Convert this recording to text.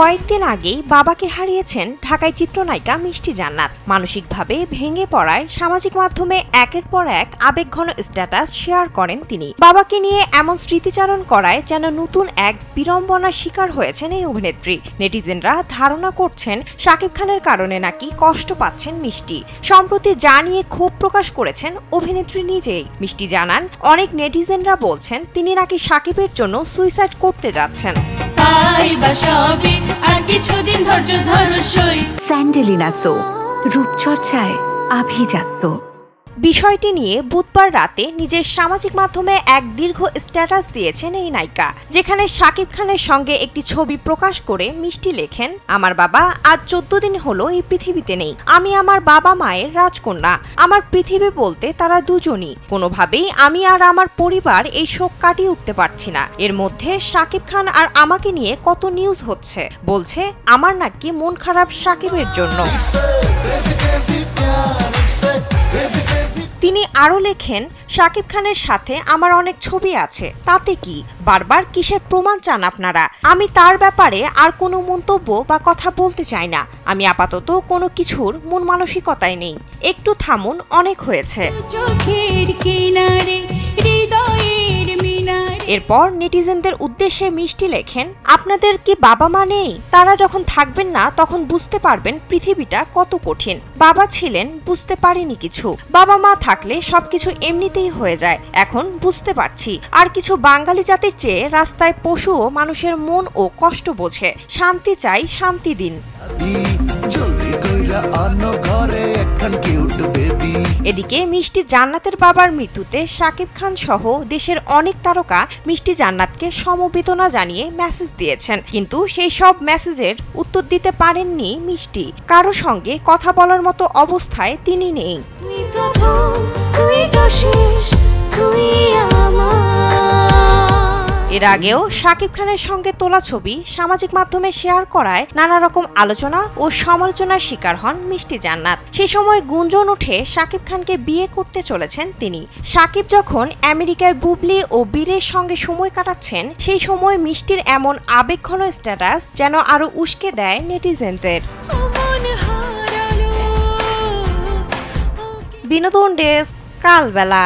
কয়েকদিন আগেই বাবাকে হারিয়েছেন ঢাকায় চিত্রনায়িকা মিষ্টি জান্নাত। মানসিকভাবে ভেঙে পড়ায় সামাজিক মাধ্যমে একের পর এক আবেগঘন স্ট্যাটাস শেয়ার করেন তিনি। বাবাকে নিয়ে এমন স্মৃতিচারণ করায় যেন নতুন এক বিড়ম্বনার শিকার হয়েছেন এই অভিনেত্রী। নেটিজেনরা ধারণা করছেন শাকিব খানের কারণে নাকি কষ্ট পাচ্ছেন মিষ্টি। সম্প্রতি যা নিয়ে ক্ষোভ প্রকাশ করেছেন অভিনেত্রী নিজেই। মিষ্টি জানান, অনেক নেটিজেনরা বলছেন তিনি নাকি শাকিবের জন্য সুইসাইড করতে যাচ্ছেন। স্যান্ডেলিনা সো, রূপচর্চায় আভিজাত্য। বিষয়টি নিয়ে বুধবার রাতে নিজের সামাজিক মাধ্যমে এক দীর্ঘ স্ট্যাটাস দিয়েছেন এই নায়িকা, যেখানে শাকিব খানের সঙ্গে একটি ছবি প্রকাশ করে মিষ্টি লেখেন, আমার বাবা আজ 14 দিন হলো এই পৃথিবীতে নেই। আমি আমার বাবা মায়ের রাজকন্যা। আমার পৃথিবী বলতে তারা দুজনই। কোনোভাবেই আমি আর আমার পরিবার এই শোক কাটিয়ে উঠতে পারছি না। এর মধ্যে শাকিব খান আর আমাকে নিয়ে কত নিউজ হচ্ছে, বলছে আমার নাকি মন খারাপ শাকিবের জন্য। তিনি আরও লেখেন, শাকিব খানের সাথে আমার অনেক ছবি আছে, তাতে কি? বারবার কিসের প্রমাণ চান আপনারা? আমি তার ব্যাপারে আর কোনো মন্তব্য বা কথা বলতে চাই না। আমি আপাতত কোনো কিছুর মন মানসিকতায় নেই। একটু থামুন, অনেক হয়েছে। এরপর নেটিজেনদের উদ্দেশ্যে মিষ্টি লেখেন, আপনাদের কি বাবা মা নেই? তারা যখন থাকবেন না তখন বুঝতে পারবেন পৃথিবীটা কত কঠিন। বাবা ছিলেন, বুঝতে পারেনি কিছু। বাবা মা থাকলে সবকিছু এমনিতেই হয়ে যায়। এখন বুঝতে পারছি। আর কিছু বাঙালি জাতির চেয়ে রাস্তায় পশুও মানুষের মন ও কষ্ট বোঝে। শান্তি চাই, শান্তি দিন। এদিকে মিষ্টি জান্নাতের বাবার মৃত্যুতে শাকিব খান সহ দেশের অনেক তারকা মিষ্টি জান্নাতকে সমবেদনা জানিয়ে মেসেজ দিয়েছেন, কিন্তু সেই সব মেসেজের উত্তর দিতে পারেননি মিষ্টি। কারো সঙ্গে কথা বলার মতো অবস্থায় তিনি নেই। এর আগেও শাকিব খানের সঙ্গে তোলা ছবি সামাজিক মাধ্যমে শেয়ার করায় নানা রকম আলোচনা ও সমালোচনার শিকার হন মিষ্টি জান্নাত। সে সময় গুঞ্জন ওঠে শাকিব খানকে বিয়ে করতে চলেছেন তিনি। শাকিব যখন আমেরিকায় বুবলি ও বীরের সঙ্গে সময় কাটাচ্ছেন, সেই সময় মিষ্টির এমন আবেগঘন স্ট্যাটাস যেন আরো উস্কে দেয় নেটিজেনদের। বিনোদন ডেস্ক, কালবেলা।